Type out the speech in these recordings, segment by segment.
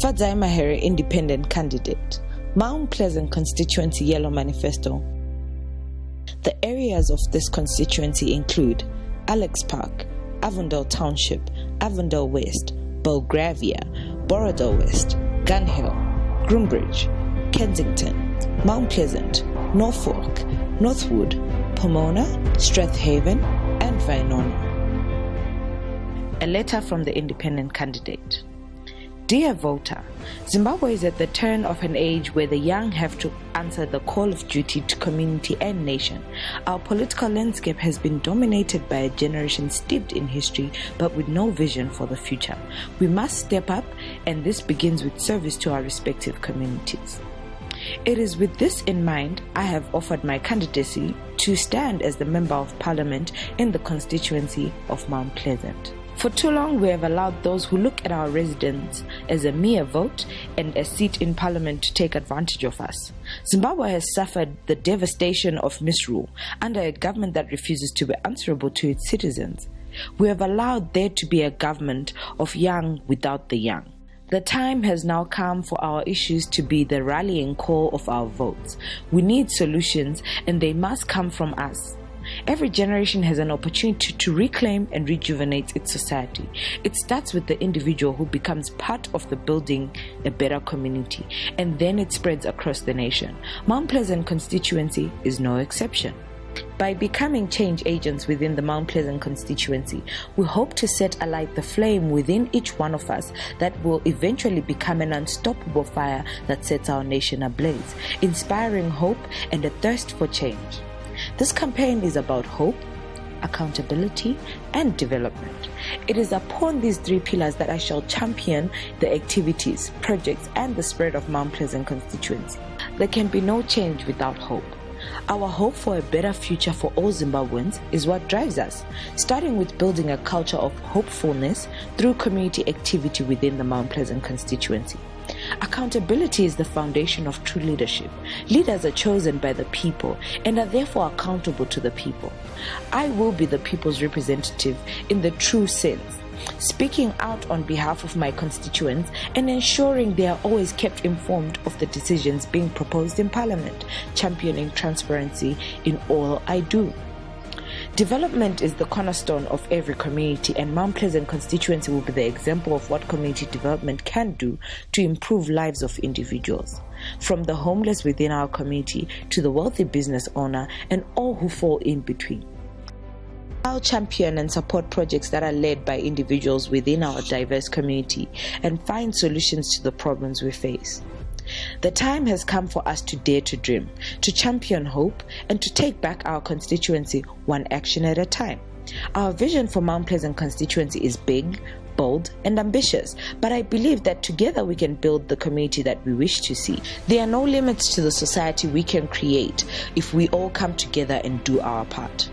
Fadzayi Mahere, independent candidate. Mount Pleasant constituency Yellow Manifesto. The areas of this constituency include Alex Park, Avondale Township, Avondale West, Belgravia, Borodale West, Gun Hill, Groombridge, Kensington, Mount Pleasant, Norfolk, Northwood, Pomona, Strathaven, and Vinona. A letter from the independent candidate. Dear voter, Zimbabwe is at the turn of an age where the young have to answer the call of duty to community and nation. Our political landscape has been dominated by a generation steeped in history but with no vision for the future. We must step up, and this begins with service to our respective communities. It is with this in mind I have offered my candidacy to stand as the Member of Parliament in the constituency of Mount Pleasant. For too long, we have allowed those who look at our residents as a mere vote and a seat in Parliament to take advantage of us. Zimbabwe has suffered the devastation of misrule under a government that refuses to be answerable to its citizens. We have allowed there to be a government of young without the young. The time has now come for our issues to be the rallying call of our votes. We need solutions, and they must come from us. Every generation has an opportunity to reclaim and rejuvenate its society. It starts with the individual who becomes part of the building a better community, and then it spreads across the nation. Mount Pleasant constituency is no exception. By becoming change agents within the Mount Pleasant constituency, we hope to set alight the flame within each one of us that will eventually become an unstoppable fire that sets our nation ablaze, inspiring hope and a thirst for change. This campaign is about hope, accountability, and development. It is upon these three pillars that I shall champion the activities, projects, and the spread of Mount Pleasant constituency. There can be no change without hope. Our hope for a better future for all Zimbabweans is what drives us, starting with building a culture of hopefulness through community activity within the Mount Pleasant constituency. Accountability is the foundation of true leadership. Leaders are chosen by the people and are therefore accountable to the people. I will be the people's representative in the true sense, speaking out on behalf of my constituents and ensuring they are always kept informed of the decisions being proposed in Parliament, championing transparency in all I do. Development is the cornerstone of every community, and Mount Pleasant constituency will be the example of what community development can do to improve lives of individuals, from the homeless within our community to the wealthy business owner and all who fall in between. I'll champion and support projects that are led by individuals within our diverse community and find solutions to the problems we face. The time has come for us to dare to dream, to champion hope, and to take back our constituency one action at a time. Our vision for Mount Pleasant constituency is big, bold, and ambitious, but I believe that together we can build the community that we wish to see. There are no limits to the society we can create if we all come together and do our part.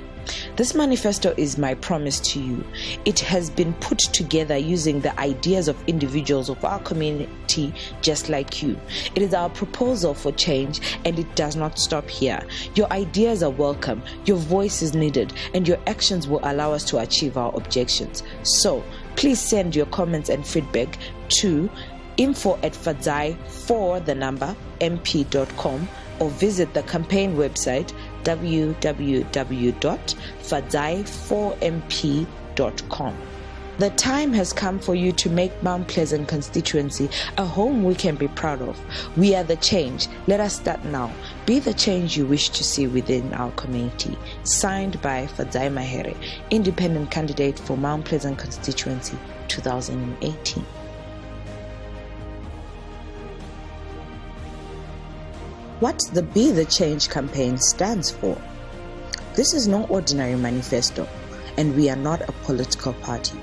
This manifesto is my promise to you. It has been put together using the ideas of individuals of our community just like you. It is our proposal for change, and it does not stop here. Your ideas are welcome, your voice is needed, and your actions will allow us to achieve our objections. So, please send your comments and feedback to info@fadzayi4mp.com or visit the campaign website www.fadzayi4mp.com. The time has come for you to make Mount Pleasant constituency a home we can be proud of. We are the change. Let us start now. Be the change you wish to see within our community. Signed by Fadzayi Mahere, independent candidate for Mount Pleasant constituency 2018. What the Be the Change campaign stands for. This is no ordinary manifesto, and we are not a political party.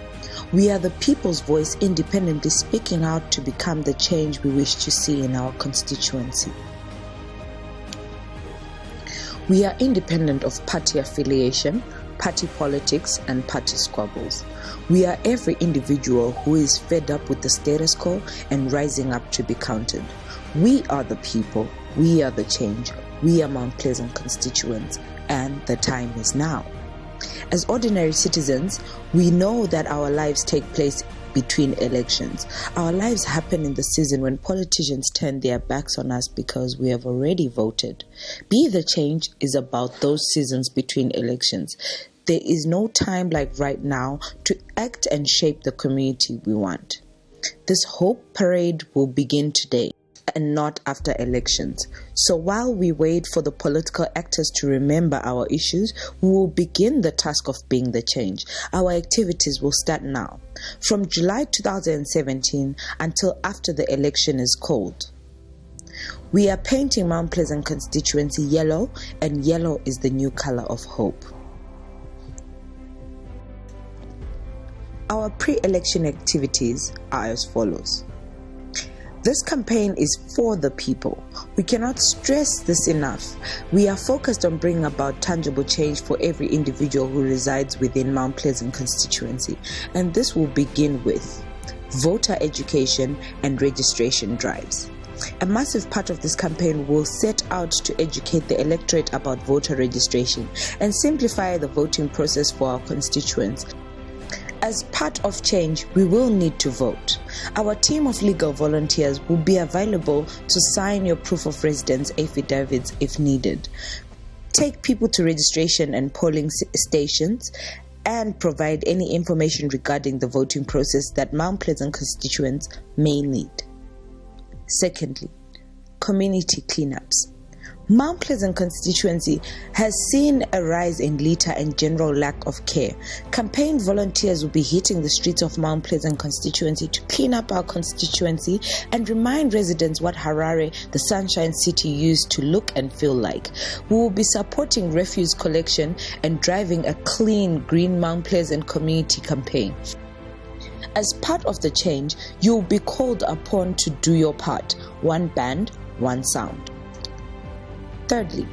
We are the people's voice independently speaking out to become the change we wish to see in our constituency. We are independent of party affiliation, party politics, and party squabbles. We are every individual who is fed up with the status quo and rising up to be counted. We are the people. We are the change. We are Mount Pleasant constituents, and the time is now. As ordinary citizens, we know that our lives take place between elections. Our lives happen in the season when politicians turn their backs on us because we have already voted. Be the Change is about those seasons between elections. There is no time like right now to act and shape the community we want. This hope parade will begin today and not after elections. So while we wait for the political actors to remember our issues, we will begin the task of being the change. Our activities will start now, from July 2017 until after the election is called. We are painting Mount Pleasant constituency yellow, and yellow is the new color of hope. Our pre-election activities are as follows. This campaign is for the people. We cannot stress this enough. We are focused on bringing about tangible change for every individual who resides within Mount Pleasant constituency, and this will begin with voter education and registration drives. A massive part of this campaign will set out to educate the electorate about voter registration and simplify the voting process for our constituents. As part of change, we will need to vote. Our team of legal volunteers will be available to sign your proof of residence affidavits if needed, take people to registration and polling stations, and provide any information regarding the voting process that Mount Pleasant constituents may need. Secondly, community cleanups. Mount Pleasant constituency has seen a rise in litter and general lack of care. Campaign volunteers will be hitting the streets of Mount Pleasant constituency to clean up our constituency and remind residents what Harare, the Sunshine City, used to look and feel like. We will be supporting refuse collection and driving a clean, green Mount Pleasant community campaign. As part of the change, you will be called upon to do your part. One band, one sound. Thirdly,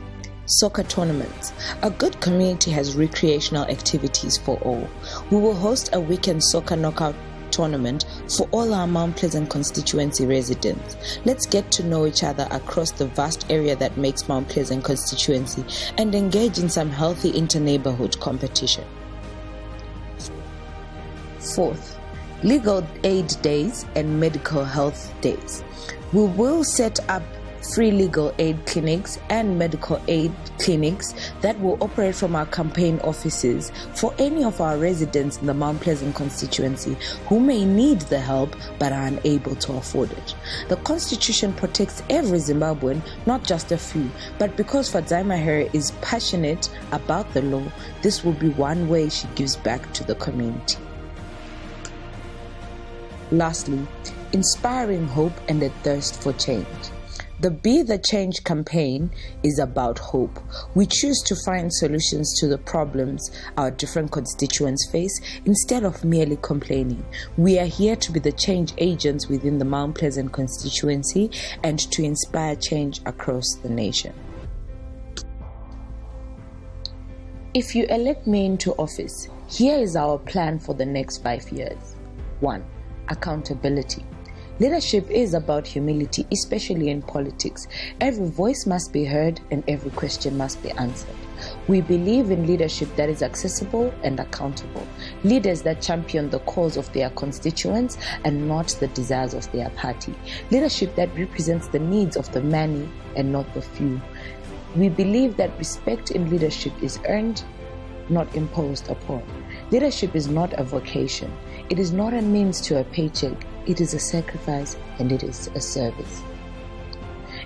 soccer tournaments. A good community has recreational activities for all. We will host a weekend soccer knockout tournament for all our Mount Pleasant constituency residents. Let's get to know each other across the vast area that makes Mount Pleasant constituency and engage in some healthy inter-neighborhood competition. Fourth, legal aid days and medical health days. We will set up free legal aid clinics and medical aid clinics that will operate from our campaign offices for any of our residents in the Mount Pleasant constituency who may need the help but are unable to afford it. The Constitution protects every Zimbabwean, not just a few, but because Fadzayi Mahere is passionate about the law, this will be one way she gives back to the community. Lastly, inspiring hope and a thirst for change. The Be the Change campaign is about hope. We choose to find solutions to the problems our different constituents face instead of merely complaining. We are here to be the change agents within the Mount Pleasant constituency and to inspire change across the nation. If you elect me into office, here is our plan for the next 5 years. 1. Accountability. Leadership is about humility, especially in politics. Every voice must be heard and every question must be answered. We believe in leadership that is accessible and accountable. Leaders that champion the cause of their constituents and not the desires of their party. Leadership that represents the needs of the many and not the few. We believe that respect in leadership is earned, not imposed upon. Leadership is not a vocation. It is not a means to a paycheck. It is a sacrifice and it is a service.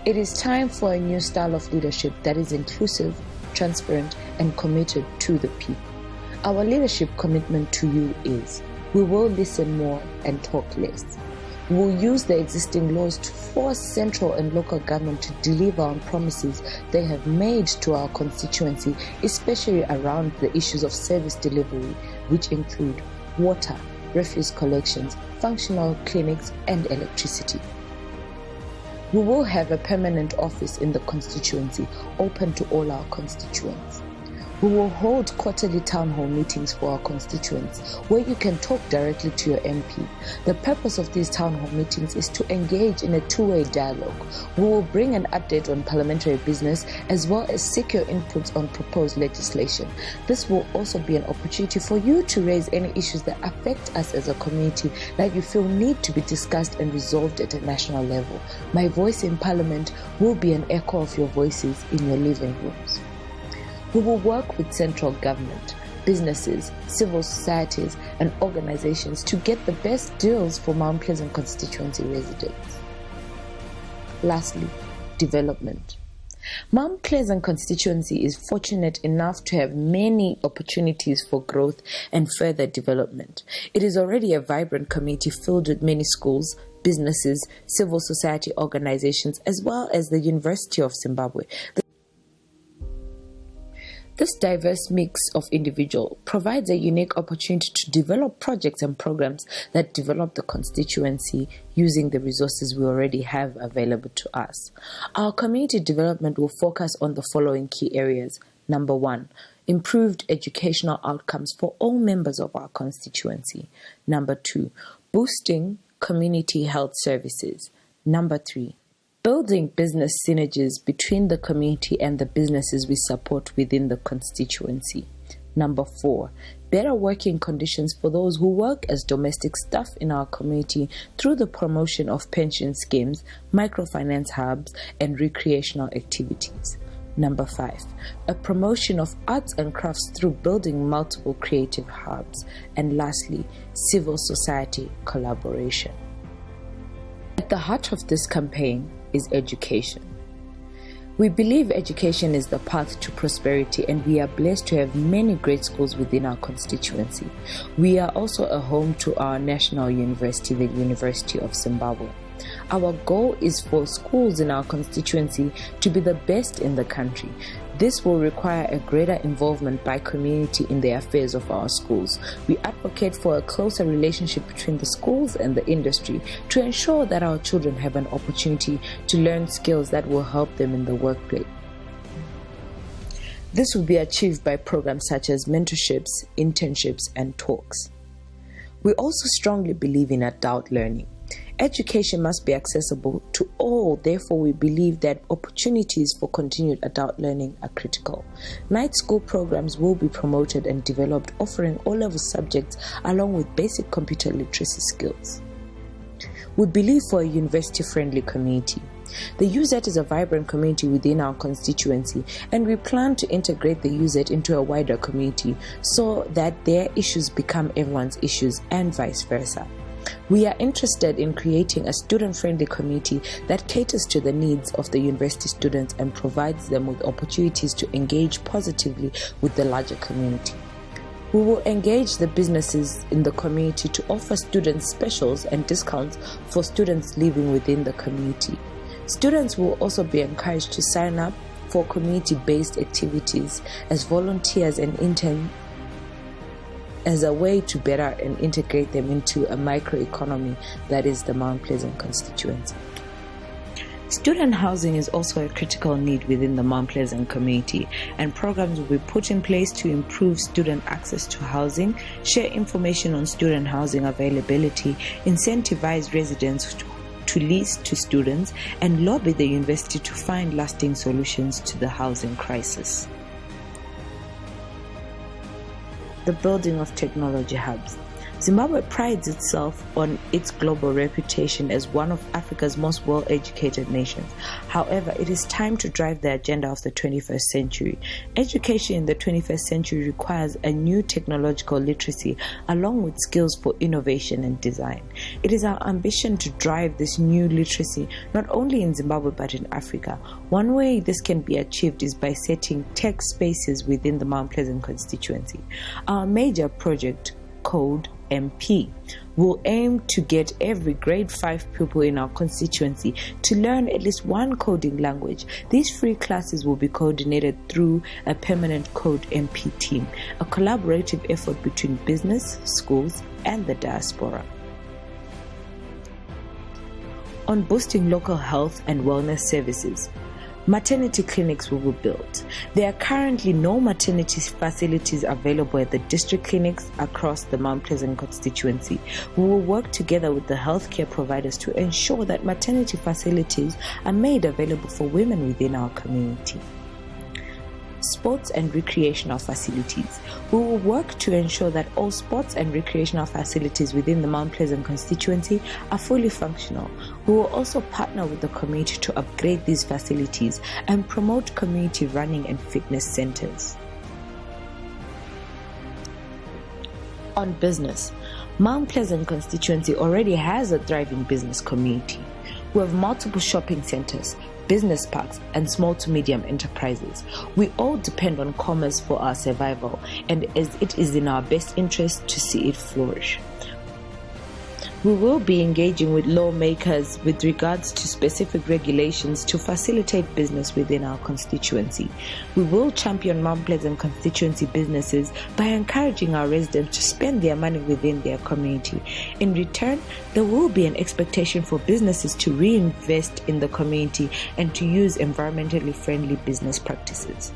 It is time for a new style of leadership that is inclusive, transparent, and committed to the people. Our leadership commitment to you is: we will listen more and talk less. We will use the existing laws to force central and local government to deliver on promises they have made to our constituency, especially around the issues of service delivery, which include water, refuse collections, functional clinics, and electricity. We will have a permanent office in the constituency open to all our constituents. We will hold quarterly town hall meetings for our constituents where you can talk directly to your MP. The purpose of these town hall meetings is to engage in a two-way dialogue. We will bring an update on parliamentary business as well as seek your inputs on proposed legislation. This will also be an opportunity for you to raise any issues that affect us as a community that you feel need to be discussed and resolved at a national level. My voice in Parliament will be an echo of your voices in your living rooms. We will work with central government, businesses, civil societies, and organizations to get the best deals for Mount Pleasant constituency residents. Lastly, development. Mount Pleasant constituency is fortunate enough to have many opportunities for growth and further development. It is already a vibrant community filled with many schools, businesses, civil society organizations, as well as the University of Zimbabwe. This diverse mix of individuals provides a unique opportunity to develop projects and programs that develop the constituency using the resources we already have available to us. Our community development will focus on the following key areas. Number 1, improved educational outcomes for all members of our constituency. Number 2, boosting community health services. Number 3, building business synergies between the community and the businesses we support within the constituency. Number 4, better working conditions for those who work as domestic staff in our community through the promotion of pension schemes, microfinance hubs, and recreational activities. Number 5, a promotion of arts and crafts through building multiple creative hubs. And lastly, civil society collaboration. At the heart of this campaign is education. We believe education is the path to prosperity, and we are blessed to have many great schools within our constituency. We are also a home to our national university, the University of Zimbabwe. Our goal is for schools in our constituency to be the best in the country. This will require a greater involvement by community in the affairs of our schools. We advocate for a closer relationship between the schools and the industry to ensure that our children have an opportunity to learn skills that will help them in the workplace. This will be achieved by programs such as mentorships, internships, and talks. We also strongly believe in adult learning. Education must be accessible to all, therefore we believe that opportunities for continued adult learning are critical. Night school programs will be promoted and developed, offering O-level subjects along with basic computer literacy skills. We believe for a university-friendly community. The UZ is a vibrant community within our constituency, and we plan to integrate the UZ into a wider community so that their issues become everyone's issues and vice versa. We are interested in creating a student-friendly community that caters to the needs of the university students and provides them with opportunities to engage positively with the larger community. We will engage the businesses in the community to offer students specials and discounts for students living within the community. Students will also be encouraged to sign up for community-based activities as volunteers and interns as a way to better and integrate them into a microeconomy that is the Mount Pleasant constituency. Student housing is also a critical need within the Mount Pleasant community, and programs will be put in place to improve student access to housing, share information on student housing availability, incentivize residents to lease to students, and lobby the university to find lasting solutions to the housing crisis. The building of technology hubs. Zimbabwe prides itself on its global reputation as one of Africa's most well-educated nations. However, it is time to drive the agenda of the 21st century. Education in the 21st century requires a new technological literacy along with skills for innovation and design. It is our ambition to drive this new literacy not only in Zimbabwe but in Africa. One way this can be achieved is by setting tech spaces within the Mount Pleasant constituency. Our major project, Code MP, will aim to get every grade 5 pupil in our constituency to learn at least one coding language. These free classes will be coordinated through a permanent Code MP team, a collaborative effort between business, schools, and the diaspora. On boosting local health and wellness services. Maternity clinics will be built. There are currently no maternity facilities available at the district clinics across the Mount Pleasant constituency. We will work together with the healthcare providers to ensure that maternity facilities are made available for women within our community. Sports and recreational facilities. We will work to ensure that all sports and recreational facilities within the Mount Pleasant constituency are fully functional. We will also partner with the community to upgrade these facilities and promote community running and fitness centers. On business, Mount Pleasant constituency already has a thriving business community. We have multiple shopping centers, business parks, and small to medium enterprises. We all depend on commerce for our survival, and as it is in our best interest to see it flourish. We will be engaging with lawmakers with regards to specific regulations to facilitate business within our constituency. We will champion Mount Pleasant constituency businesses by encouraging our residents to spend their money within their community. In return, there will be an expectation for businesses to reinvest in the community and to use environmentally friendly business practices.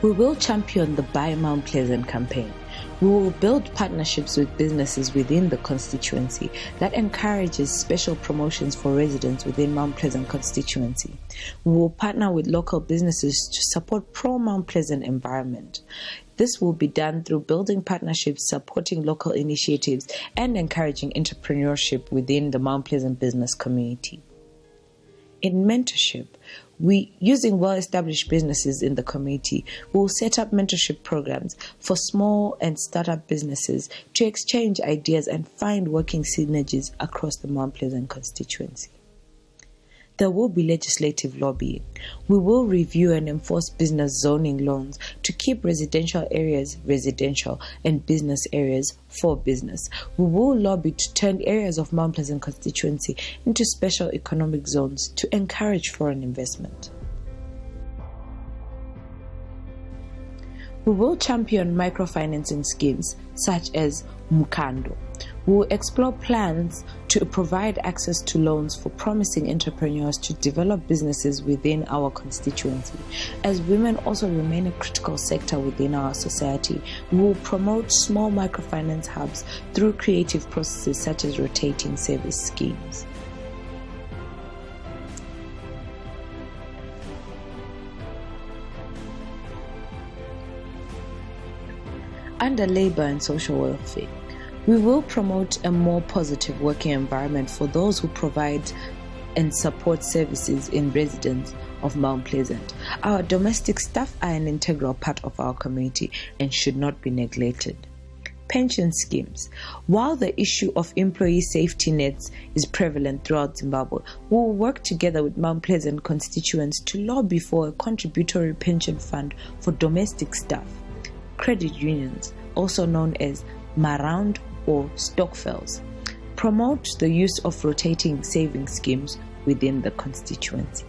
We will champion the Buy Mount Pleasant campaign. We will build partnerships with businesses within the constituency that encourages special promotions for residents within Mount Pleasant constituency. We will partner with local businesses to support pro-Mount Pleasant environment. This will be done through building partnerships, supporting local initiatives, and encouraging entrepreneurship within the Mount Pleasant business community. In mentorship, using well-established businesses in the community, we will set up mentorship programs for small and startup businesses to exchange ideas and find working synergies across the Mount Pleasant constituency. There will be legislative lobbying. We will review and enforce business zoning loans to keep residential areas residential and business areas for business. We will lobby to turn areas of Mount Pleasant constituency into special economic zones to encourage foreign investment. We will champion microfinancing schemes such as Mukando. We will explore plans to provide access to loans for promising entrepreneurs to develop businesses within our constituency. As women also remain a critical sector within our society, we will promote small microfinance hubs through creative processes such as rotating service schemes. Under labor and social welfare, we will promote a more positive working environment for those who provide and support services in residence of Mount Pleasant. Our domestic staff are an integral part of our community and should not be neglected. Pension schemes. While the issue of employee safety nets is prevalent throughout Zimbabwe, we will work together with Mount Pleasant constituents to lobby for a contributory pension fund for domestic staff. Credit unions, also known as Maround or Stokvels, promote the use of rotating savings schemes within the constituency.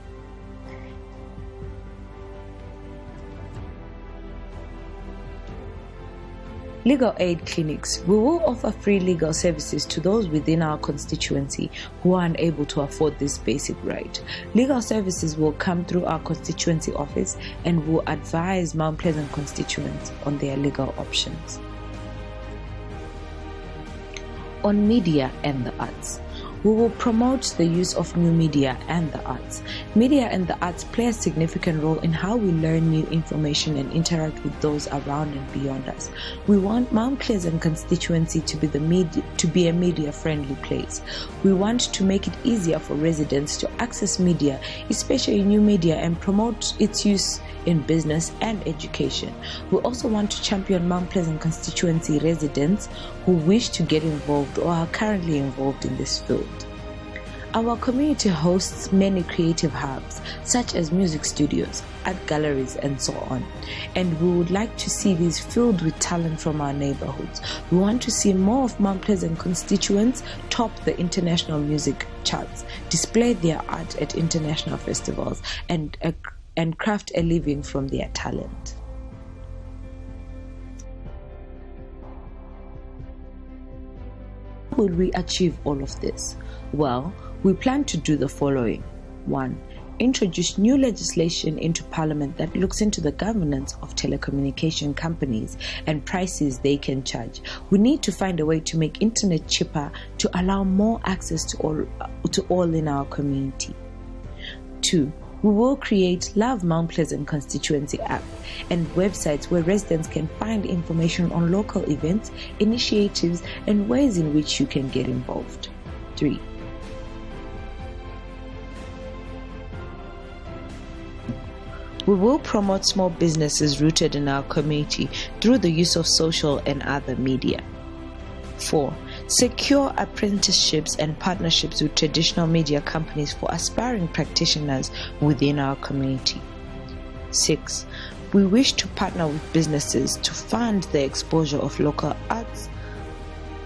Legal aid clinics. We will offer free legal services to those within our constituency who are unable to afford this basic right. Legal services will come through our constituency office and will advise Mount Pleasant constituents on their legal options. On media and the arts. We will promote the use of new media and the arts. Media and the arts play a significant role in how we learn new information and interact with those around and beyond us. We want Mount Pleasant constituency to be a media-friendly place. We want to make it easier for residents to access media, especially new media, and promote its use in business and education. We also want to champion Mount Pleasant constituency residents who wish to get involved or are currently involved in this field. Our community hosts many creative hubs, such as music studios, art galleries, and so on. And we would like to see these filled with talent from our neighborhoods. We want to see more of Mount Pleasant constituents top the international music charts, display their art at international festivals, and craft a living from their talent. How will we achieve all of this? Well, we plan to do the following. 1. Introduce new legislation into Parliament that looks into the governance of telecommunication companies and prices they can charge. We need to find a way to make internet cheaper to allow more access to all in our community. 2. We will create Love Mount Pleasant Constituency app and websites where residents can find information on local events, initiatives, and ways in which you can get involved. 3. We will promote small businesses rooted in our community through the use of social and other media. 4. Secure apprenticeships and partnerships with traditional media companies for aspiring practitioners within our community. 6. We wish to partner with businesses to fund the exposure of local arts,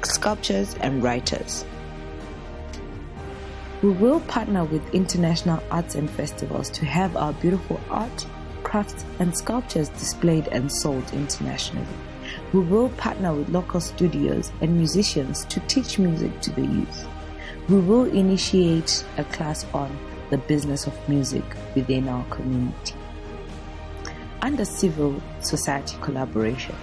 sculptures, and writers. We will partner with international arts and festivals to have our beautiful art, crafts, and sculptures displayed and sold internationally. We will partner with local studios and musicians to teach music to the youth. We will initiate a class on the business of music within our community. Under civil society collaboration,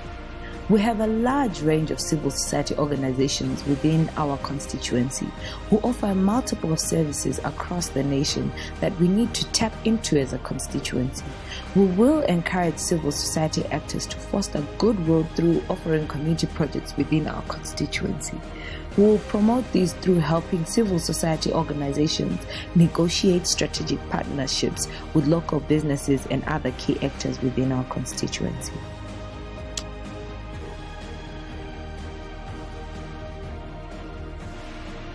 we have a large range of civil society organizations within our constituency who offer multiple services across the nation that we need to tap into as a constituency. We will encourage civil society actors to foster goodwill through offering community projects within our constituency. We will promote these through helping civil society organizations negotiate strategic partnerships with local businesses and other key actors within our constituency.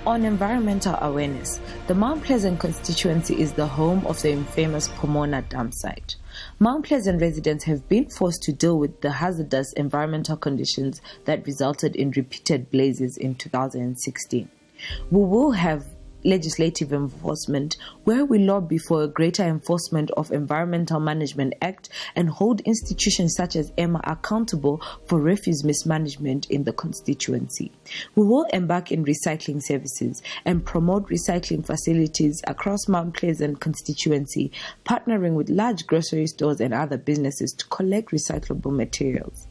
On environmental awareness, the Mount Pleasant constituency is the home of the infamous Pomona dump site. Mount Pleasant residents have been forced to deal with the hazardous environmental conditions that resulted in repeated blazes in 2016. We will have legislative enforcement where we lobby for a greater enforcement of Environmental Management Act and hold institutions such as EMA accountable for refuse mismanagement in the constituency. We will embark in recycling services and promote recycling facilities across Mount Pleasant constituency, partnering with large grocery stores and other businesses to collect recyclable materials.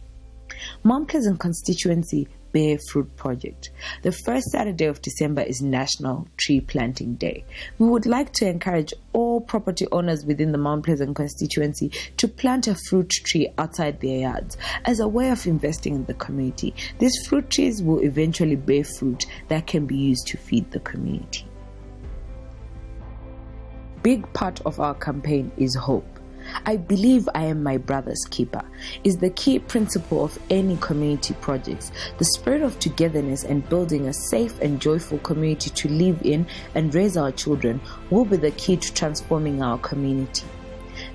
Mount Pleasant constituency Bear Fruit Project. The first Saturday of December is National Tree Planting Day. We would like to encourage all property owners within the Mount Pleasant constituency to plant a fruit tree outside their yards as a way of investing in the community. These fruit trees will eventually bear fruit that can be used to feed the community. Big part of our campaign is hope. I believe I am my brother's keeper is the key principle of any community projects. The spirit of togetherness and building a safe and joyful community to live in and raise our children will be the key to transforming our community.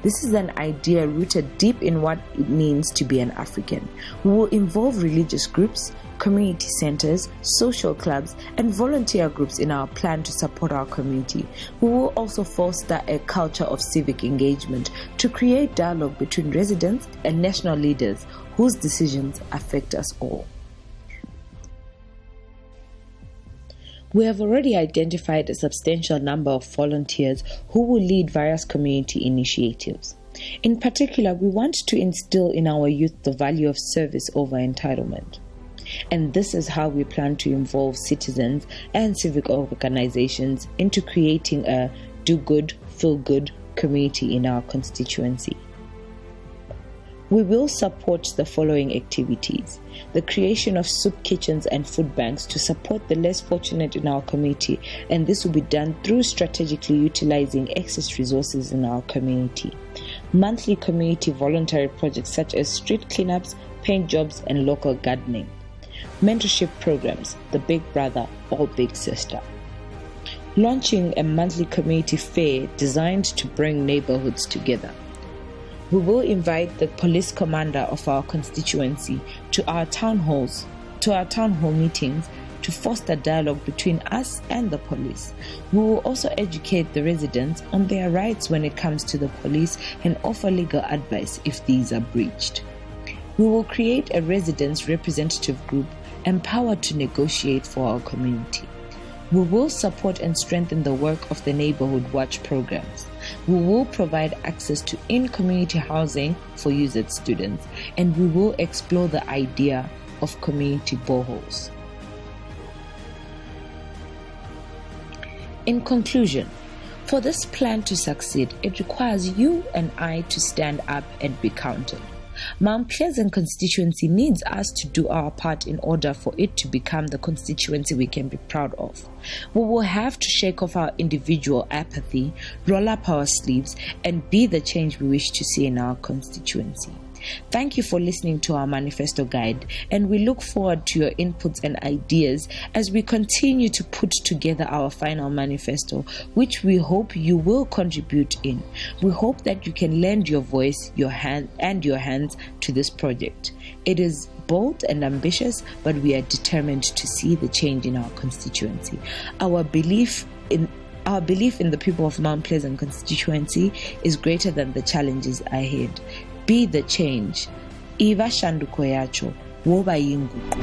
This is an idea rooted deep in what it means to be an African. We will involve religious groups, community centers, social clubs, and volunteer groups in our plan to support our community. We will also foster a culture of civic engagement to create dialogue between residents and national leaders whose decisions affect us all. We have already identified a substantial number of volunteers who will lead various community initiatives. In particular, we want to instill in our youth the value of service over entitlement. And this is how we plan to involve citizens and civic organizations into creating a do-good, feel-good community in our constituency. We will support the following activities: the creation of soup kitchens and food banks to support the less fortunate in our community, and this will be done through strategically utilizing excess resources in our community. Monthly community voluntary projects such as street cleanups, paint jobs, and local gardening. Mentorship programs, the Big Brother or Big Sister. Launching a monthly community fair designed to bring neighborhoods together. We will invite the police commander of our constituency to our town hall meetings to foster dialogue between us and the police. We will also educate the residents on their rights when it comes to the police and offer legal advice if these are breached. We will create a residents' representative group empowered to negotiate for our community. We will support and strengthen the work of the Neighborhood Watch programs. We will provide access to in-community housing for UZ students, and we will explore the idea of community boreholes. In conclusion, for this plan to succeed, it requires you and I to stand up and be counted. Mount Pleasant constituency needs us to do our part in order for it to become the constituency we can be proud of. We will have to shake off our individual apathy, roll up our sleeves, and be the change we wish to see in our constituency. Thank you for listening to our manifesto guide, and we look forward to your inputs and ideas as we continue to put together our final manifesto, which we hope you will contribute in. We hope that you can lend your voice, your hand, and your hands to this project. It is bold and ambitious, but we are determined to see the change in our constituency. Our belief in the people of Mount Pleasant constituency is greater than the challenges ahead. Be the change. Iva shanduko yacho, woba yinguku.